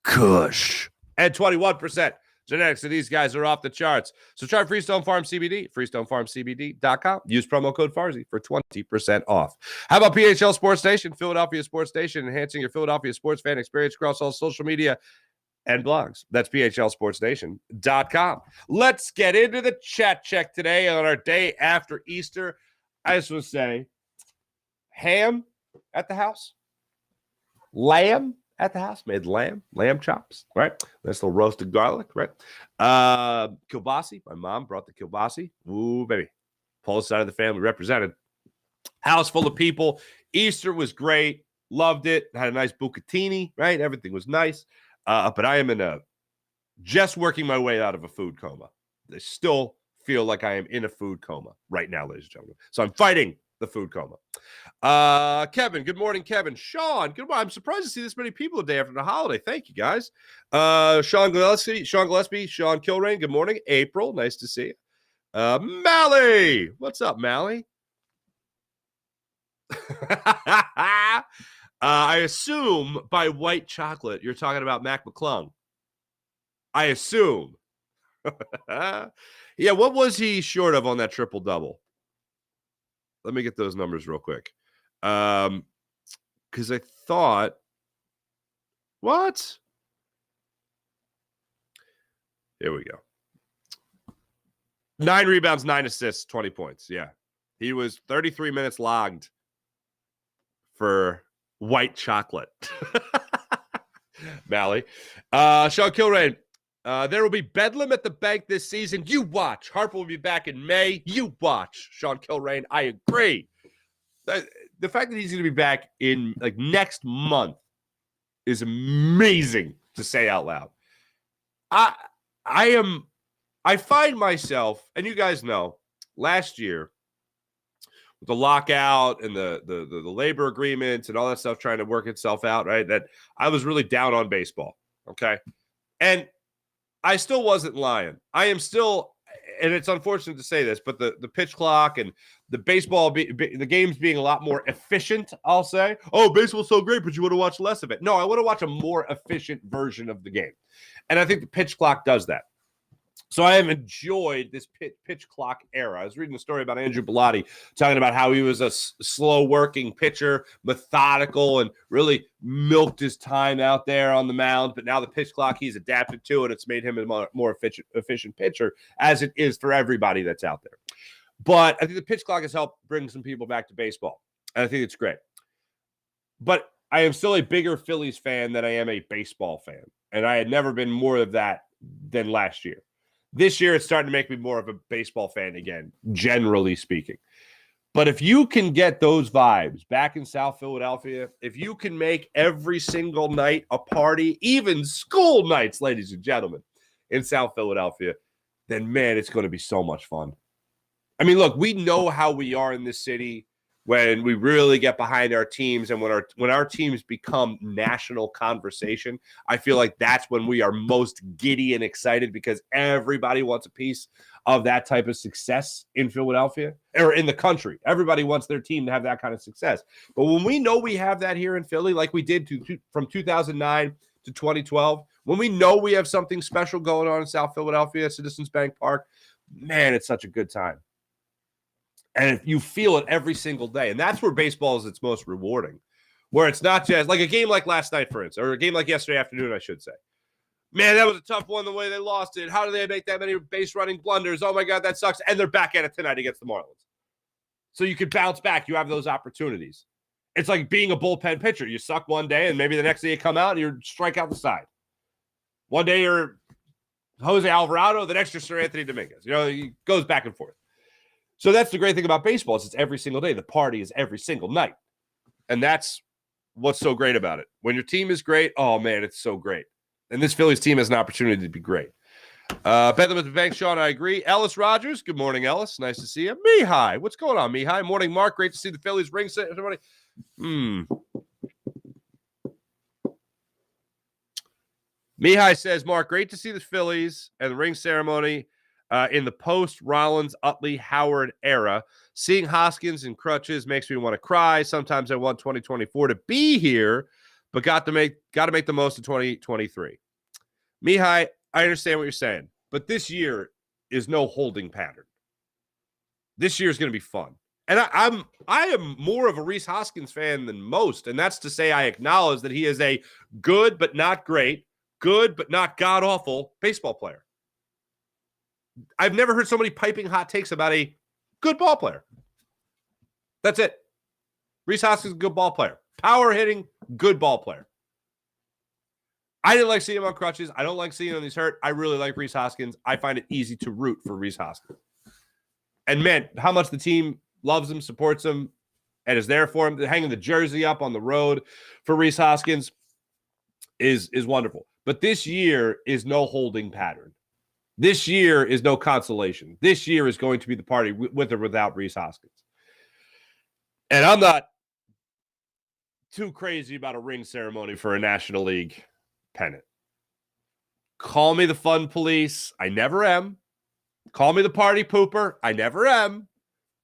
Kush, and 21% genetics. So these guys are off the charts. So try Freestone Farm CBD, FreestoneFarmCBD.com. Use promo code Farzy for 20% off. How about PHL Sports Station, Philadelphia Sports Station, enhancing your Philadelphia sports fan experience across all social media and blogs. That's phlsportsnation.com. Let's get into the chat check today on our day after Easter. I just want to say, ham at the house, lamb at the house, made lamb chops, right? Nice little roasted garlic, right? Kielbasi, my mom brought the kielbasi. Ooh, baby. Polish side of the family represented. House full of people. Easter was great. Loved it. Had a nice bucatini, right? Everything was nice. But I am just working my way out of a food coma. I still feel like I am in a food coma right now, ladies and gentlemen. So I'm fighting the food coma. Kevin, good morning, Kevin. Sean, good morning. I'm surprised to see this many people a day after the holiday. Thank you, guys. Sean Gillespie, Sean Kilrain, good morning. April, nice to see you. Mally, what's up, Mally? I assume by white chocolate, you're talking about Mac McClung. I assume. Yeah, what was he short of on that triple-double? Let me get those numbers real quick. Because I thought, what? Here we go. 9 rebounds, 9 assists, 20 points. Yeah. He was 33 minutes logged for white chocolate. Mally. Sean Kilrain. There will be bedlam at the bank this season. You watch. Harper will be back in May. You watch. Sean Kilrain. I agree. The fact that he's going to be back in like next month is amazing to say out loud. I find myself, and you guys know, last year, with the lockout and the labor agreements and all that stuff trying to work itself out, right? That I was really down on baseball, okay? And I still wasn't lying. I am still, and it's unfortunate to say this, but the pitch clock and the baseball, the games being a lot more efficient, I'll say. Oh, baseball's so great, but you want to watch less of it. No, I want to watch a more efficient version of the game. And I think the pitch clock does that. So I have enjoyed this pitch clock era. I was reading a story about Andrew Bellotti talking about how he was a slow-working pitcher, methodical, and really milked his time out there on the mound. But now the pitch clock, he's adapted to it. It's made him a more efficient pitcher, as it is for everybody that's out there. But I think the pitch clock has helped bring some people back to baseball, and I think it's great. But I am still a bigger Phillies fan than I am a baseball fan, and I had never been more of that than last year. This year, it's starting to make me more of a baseball fan again, generally speaking. But if you can get those vibes back in South Philadelphia, if you can make every single night a party, even school nights, ladies and gentlemen, in South Philadelphia, then, man, it's going to be so much fun. I mean, look, we know how we are in this city when we really get behind our teams and when our teams become national conversation. I feel like that's when we are most giddy and excited because everybody wants a piece of that type of success in Philadelphia or in the country. Everybody wants their team to have that kind of success. But when we know we have that here in Philly, like we did from 2009 to 2012, when we know we have something special going on in South Philadelphia, Citizens Bank Park, man, it's such a good time. And you feel it every single day. And that's where baseball is its most rewarding, where it's not just like a game like last night, for instance, or a game like yesterday afternoon, I should say. Man, that was a tough one the way they lost it. How do they make that many base running blunders? Oh, my God, that sucks. And they're back at it tonight against the Marlins. So you can bounce back. You have those opportunities. It's like being a bullpen pitcher. You suck one day, and maybe the next day you come out and you strike out the side. One day you're Jose Alvarado, the next you're Seranthony Dominguez. You know, it goes back and forth. So that's the great thing about baseball is it's every single day. The party is every single night. And that's what's so great about it. When your team is great, oh, man, it's so great. And this Phillies team has an opportunity to be great. Bedlam at the Bank, Sean, I agree. Ellis Rogers, good morning, Ellis. Nice to see you. Mihai, what's going on, Mihai? Morning, Mark. Great to see the Phillies ring ceremony. Mihai says, Mark, great to see the Phillies and the ring ceremony in the post-Rollins, Utley, Howard era. Seeing Hoskins in crutches makes me want to cry. Sometimes I want 2024 to be here, but got to make the most of 2023. Mihai, I understand what you're saying, but this year is no holding pattern. This year is going to be fun. And I am more of a Rhys Hoskins fan than most, and that's to say I acknowledge that he is a good but not great good but not god-awful baseball player. I've never heard so many piping hot takes about a good ball player. That's it. Rhys Hoskins is a good ball player. Power hitting, good ball player. I didn't like seeing him on crutches. I don't like seeing him when he's hurt. I really like Rhys Hoskins. I find it easy to root for Rhys Hoskins. And man, how much the team loves him, supports him, and is there for him. Hanging the jersey up on the road for Rhys Hoskins is wonderful. But this year is no holding pattern. This year is no consolation. This year is going to be the party with or without Rhys Hoskins. And I'm not too crazy about a ring ceremony for a National League pennant. Call me the fun police. I never am. Call me the party pooper. I never am.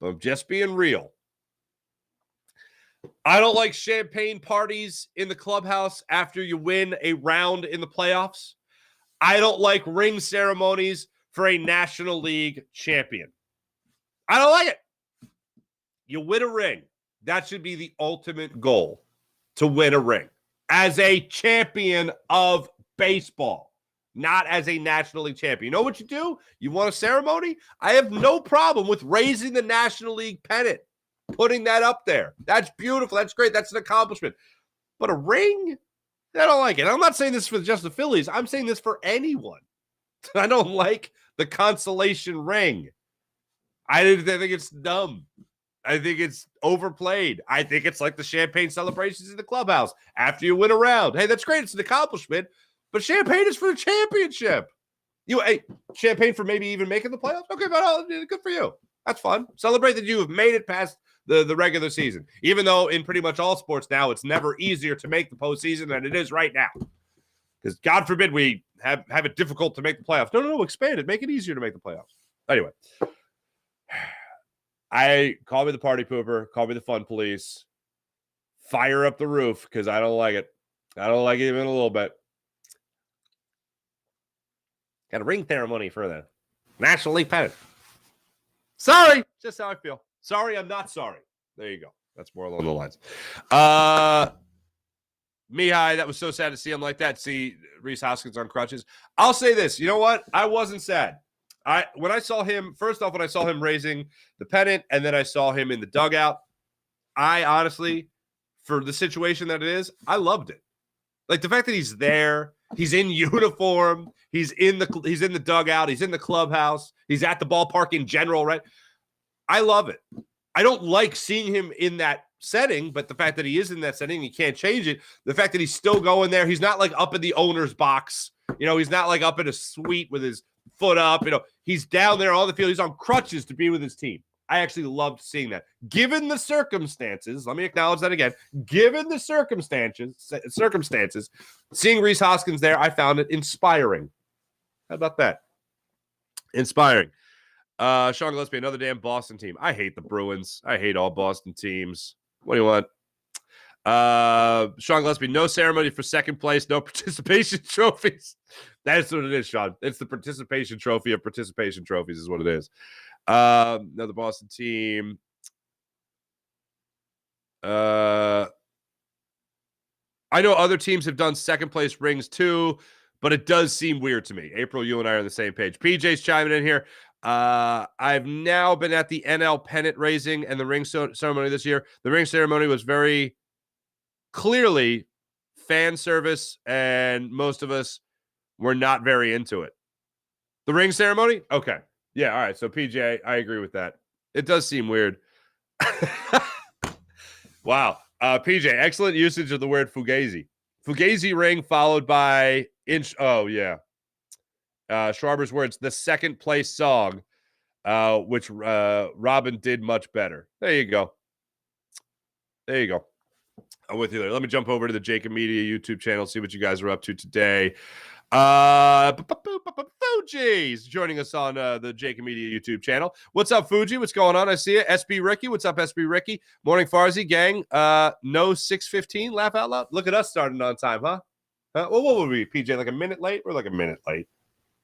But I'm just being real. I don't like champagne parties in the clubhouse after you win a round in the playoffs. I don't like ring ceremonies for a National League champion. I don't like it. You win a ring. That should be the ultimate goal, to win a ring as a champion of baseball, not as a National League champion. You know what you do? You want a ceremony? I have no problem with raising the National League pennant, putting that up there. That's beautiful. That's great. That's an accomplishment. But a ring? I don't like it. I'm not saying this for just the Phillies. I'm saying this for anyone. I don't like the consolation ring. I think it's dumb. I think it's overplayed. I think it's like the champagne celebrations in the clubhouse after you win a round. Hey, that's great. It's an accomplishment. But champagne is for the championship. Hey, champagne for maybe even making the playoffs? Okay, but good for you. That's fun. Celebrate that you have made it past the regular season. Even though in pretty much all sports now, it's never easier to make the postseason than it is right now. Because God forbid we have it difficult to make the playoffs. No, expand it. Make it easier to make the playoffs. Anyway, call me the party pooper. Call me the fun police. Fire up the roof because I don't like it. I don't like it even a little bit. Got a ring ceremony for the National League pennant. Sorry. Just how I feel. Sorry, I'm not sorry. There you go. That's more along the lines. Mihai, that was so sad to see him like that. See Rhys Hoskins on crutches. I'll say this. You know what? I wasn't sad. When I saw him raising the pennant, and then I saw him in the dugout, I honestly, for the situation that it is, I loved it. Like the fact that he's there, he's in uniform, he's in the dugout, he's in the clubhouse, he's at the ballpark in general, right? I love it. I don't like seeing him in that setting, but the fact that he is in that setting, he can't change it. The fact that he's still going there, he's not like up in the owner's box. He's not like up in a suite with his foot up. He's down there on the field. He's on crutches to be with his team. I actually loved seeing that. Given the circumstances, let me acknowledge that again. Given the circumstances, seeing Rhys Hoskins there, I found it inspiring. How about that? Inspiring. Sean Gillespie, another damn Boston team. I hate the Bruins. I hate all Boston teams. What do you want? Sean Gillespie, no ceremony for second place, no participation trophies. That's what it is, Sean. It's the participation trophy of participation trophies is what it is. Another Boston team. I know other teams have done second place rings too, but it does seem weird to me. April, you and I are on the same page. PJ's chiming in here. I've now been at the NL pennant raising and the ring ceremony this year. The ring ceremony was very clearly fan service, and most of us were not very into it. The ring ceremony? Okay. Yeah, all right. So, PJ, I agree with that. It does seem weird. Wow. PJ, excellent usage of the word fugazi. Fugazi ring followed by inch. Oh, yeah. Schwarber's words, the second place song, which Robin did much better. There you go. There you go. I'm with you there. Let me jump over to the Jacob Media YouTube channel, see what you guys are up to today. Fuji's joining us on the Jacob Media YouTube channel. What's up, Fuji? What's going on? I see it. SB Ricky. What's up, SB Ricky? Morning, Farzy gang. No 6:15. Laugh out loud. Look at us starting on time, huh? Well, what would we, PJ? Like a minute late? We're like a minute late.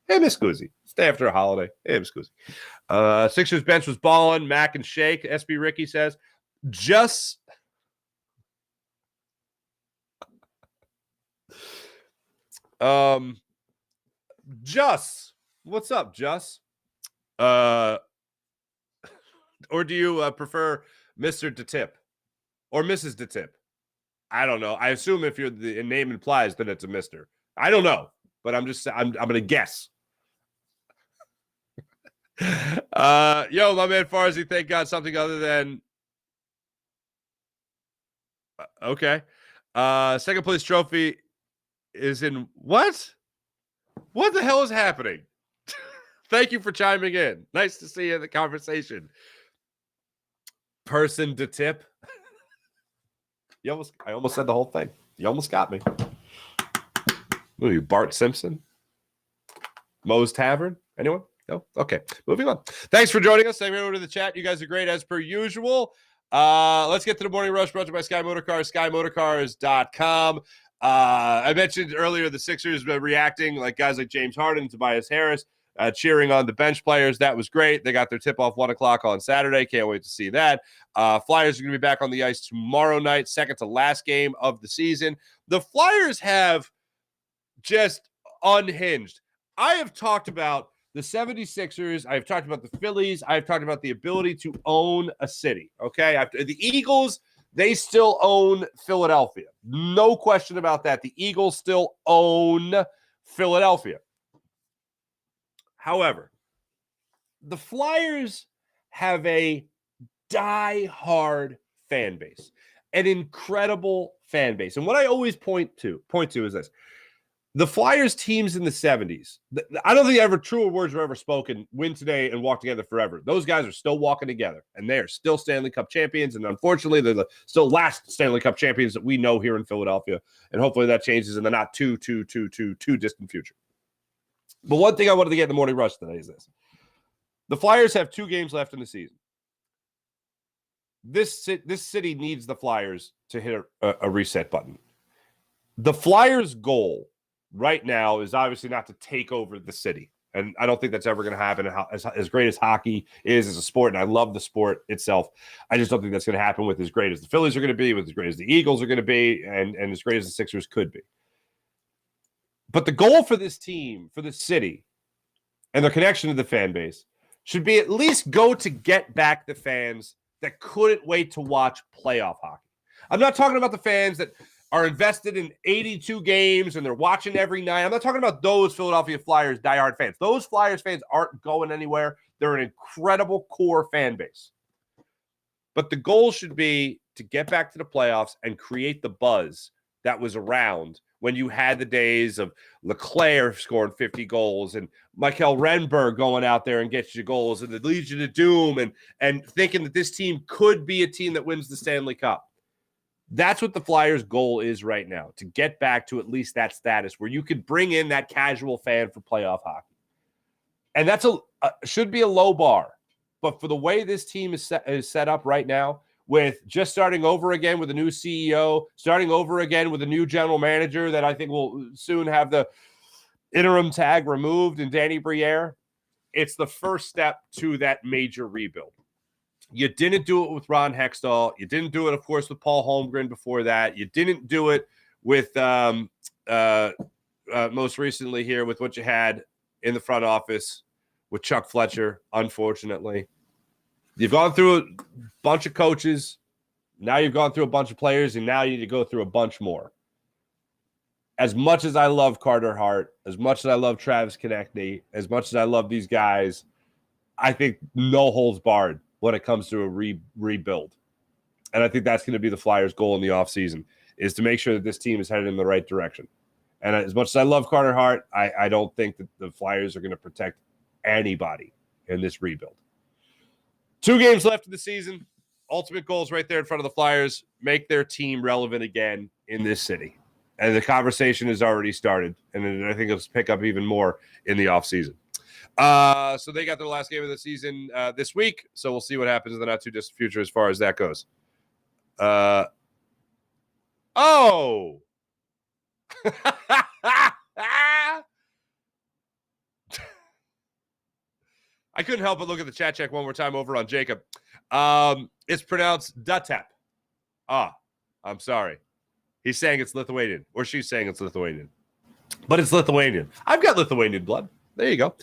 Hey, Miss Scoozy. Stay after a holiday. Hey, Miss Scoozy. Sixers bench was balling. Mac and Shake. SB Ricky says, just Just, what's up, Just? Or do you prefer Mr. DeTip or Mrs. DeTip? I don't know. I assume if the name implies that it's a Mister. I don't know, but I'm gonna guess. Yo, my man Farzy, thank God something other than okay. Second place trophy is in what? What the hell is happening? Thank you for chiming in. Nice to see you in the conversation. Person to tip. I almost said the whole thing. You almost got me. What are you, Bart Simpson? Moe's Tavern? Anyone? No? Okay. Moving on. Thanks for joining us. Thank you over to the chat. You guys are great as per usual. Let's get to the morning rush brought to you by Sky Motorcars, skymotorcars.com. I mentioned earlier the Sixers reacting like guys like James Harden, Tobias Harris, cheering on the bench players. That was great. They got their tip-off 1 o'clock on Saturday. Can't wait to see that. Flyers are going to be back on the ice tomorrow night, second to last game of the season. The Flyers have just unhinged. I have talked about the 76ers. I've talked about the Phillies. I've talked about the ability to own a city, okay? The Eagles, they still own Philadelphia. No question about that. The Eagles still own Philadelphia. However, the Flyers have a die-hard fan base, an incredible fan base. And what I always point to is this. The Flyers teams in the 70s, I don't think ever truer words were ever spoken, win today and walk together forever. Those guys are still walking together, and they are still Stanley Cup champions. And unfortunately, they're the still last Stanley Cup champions that we know here in Philadelphia. And hopefully that changes in the not too distant future. But one thing I wanted to get in the morning rush today is this. The Flyers have 2 games left in the season. This city needs the Flyers to hit a reset button. The Flyers' goal right now is obviously not to take over the city. And I don't think that's ever going to happen. As great as hockey is as a sport, and I love the sport itself, I just don't think that's going to happen with as great as the Phillies are going to be, with as great as the Eagles are going to be, and as great as the Sixers could be. But the goal for this team, for the city, and their connection to the fan base should be at least go to get back the fans that couldn't wait to watch playoff hockey. I'm not talking about the fans that are invested in 82 games and they're watching every night. I'm not talking about those Philadelphia Flyers diehard fans. Those Flyers fans aren't going anywhere. They're an incredible core fan base. But the goal should be to get back to the playoffs and create the buzz that was around when you had the days of LeClaire scoring 50 goals and Mikael Renberg going out there and gets you goals and the Legion of Doom and thinking that this team could be a team that wins the Stanley Cup. That's what the Flyers' goal is right now, to get back to at least that status where you could bring in that casual fan for playoff hockey. And that's should be a low bar. But for the way this team is set up right now, with just starting over again with a new CEO, starting over again with a new general manager that I think will soon have the interim tag removed in Danny Briere, it's the first step to that major rebuild. You didn't do it with Ron Hextall. You didn't do it, of course, with Paul Holmgren before that. You didn't do it with most recently here with what you had in the front office with Chuck Fletcher, unfortunately. You've gone through a bunch of coaches. Now you've gone through a bunch of players, and now you need to go through a bunch more. As much as I love Carter Hart, as much as I love Travis Konechny, as much as I love these guys, I think no holds barred when it comes to a rebuild. And I think that's going to be the Flyers' goal in the offseason, is to make sure that this team is headed in the right direction. And as much as I love Carter Hart, I don't think that the Flyers are going to protect anybody in this rebuild. 2 games left in the season. Ultimate goals right there in front of the Flyers. Make their team relevant again in this city. And the conversation has already started. And I think it'll pick up even more in the offseason. So they got their last game of the season this week. So we'll see what happens in the not too distant future as far as that goes. Oh. I couldn't help but look at the chat check one more time over on Jacob. It's pronounced Dutep. I'm sorry. He's saying it's Lithuanian, or she's saying it's Lithuanian. But it's Lithuanian. I've got Lithuanian blood. There you go.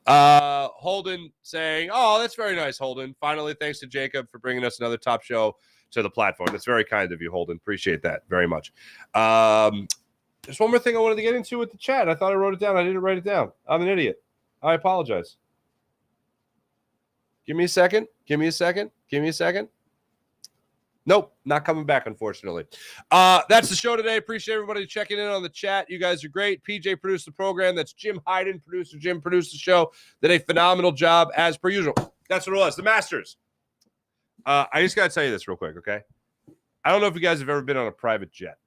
Holden saying, oh, that's very nice, Holden. Finally, thanks to Jacob for bringing us another top show to the platform. That's very kind of you, Holden. Appreciate that very much. There's one more thing I wanted to get into with the chat. I thought I wrote it down. I didn't write it down. I'm an idiot. I apologize. Give me a second. Nope, not coming back, unfortunately. That's the show today. Appreciate everybody checking in on the chat. You guys are great. PJ produced the program. That's Jim Hyden, producer. Jim produced the show. Did a phenomenal job, as per usual. That's what it was. The Masters. I just got to tell you this real quick, okay? I don't know if you guys have ever been on a private jet.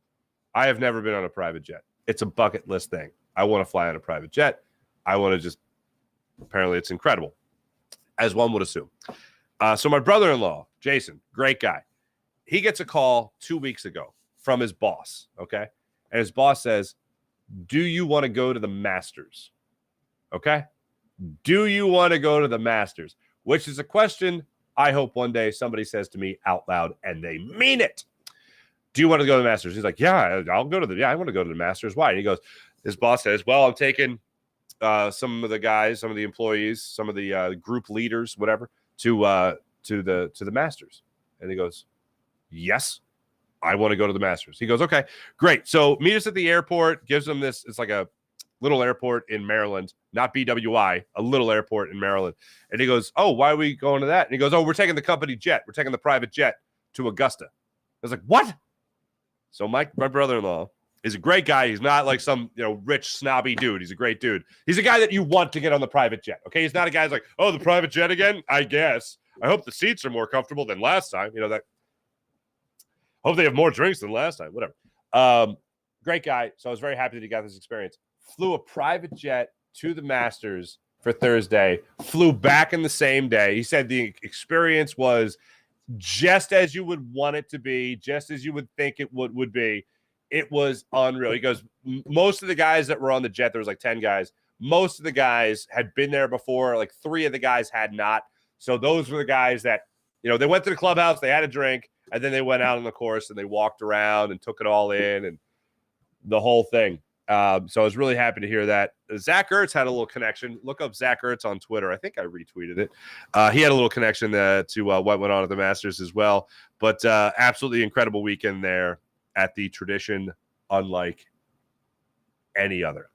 I have never been on a private jet. It's a bucket list thing. I want to fly on a private jet. I want to just – apparently it's incredible, as one would assume. So my brother-in-law, Jason, great guy. He gets a call 2 weeks ago from his boss, okay? And his boss says, do you want to go to the Masters? Okay? Do you want to go to the Masters? Which is a question I hope one day somebody says to me out loud, and they mean it. Do you want to go to the Masters? He's like, yeah, I'll go to the – yeah, I want to go to the Masters. Why? And he goes, his boss says, well, I'm taking some of the guys, some of the employees, some of the group leaders, whatever, to the Masters. And he goes, yes, I want to go to the Masters. He goes, okay, great. So meet us at the airport, gives them this. It's like a little airport in Maryland, not BWI, a little airport in Maryland. And he goes, oh, why are we going to that? And he goes, oh, we're taking the company jet. We're taking the private jet to Augusta. I was like, what? So my brother-in-law is a great guy. He's not like some, rich, snobby dude. He's a great dude. He's a guy that you want to get on the private jet, okay? He's not a guy who's like, oh, the private jet again? I guess. I hope the seats are more comfortable than last time. That. Hope they have more drinks than last time. Whatever. Great guy. So I was very happy that he got this experience. Flew a private jet to the Masters for Thursday. Flew back in the same day. He said the experience was just as you would want it to be, just as you would think it would be. It was unreal. He goes, most of the guys that were on the jet, there was like 10 guys. Most of the guys had been there before. Like 3 of the guys had not. So those were the guys that, they went to the clubhouse, they had a drink, and then they went out on the course and they walked around and took it all in and the whole thing. So I was really happy to hear that. Zach Ertz had a little connection. Look up Zach Ertz on Twitter. I think I retweeted it. He had a little connection to what went on at the Masters as well. But absolutely incredible weekend there at the Tradition, unlike any other.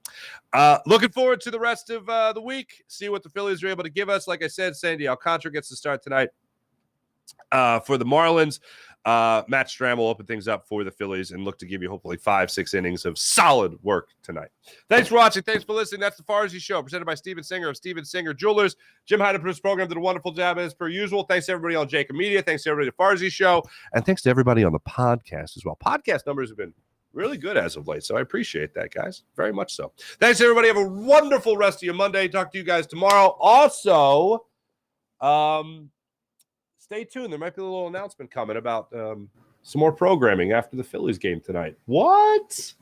Looking forward to the rest of the week. See what the Phillies are able to give us. Like I said, Sandy Alcantara gets to start tonight for the Marlins. Matt Stram will open things up for the Phillies and look to give you hopefully 5-6 innings of solid work tonight. Thanks for watching. Thanks for listening. That's the Farzy Show, presented by Steven Singer of Steven Singer Jewelers. Jim Hyden produced the program, did a wonderful job as per usual. Thanks to everybody on Jacob Media. Thanks to everybody at Farzy Show. And thanks to everybody on the podcast as well. Podcast numbers have been really good as of late, so I appreciate that, guys. Very much so. Thanks, everybody. Have a wonderful rest of your Monday. Talk to you guys tomorrow. Also, stay tuned. There might be a little announcement coming about some more programming after the Phillies game tonight. What?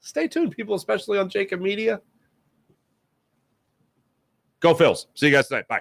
Stay tuned, people, especially on Jacob Media. Go Phils. See you guys tonight. Bye.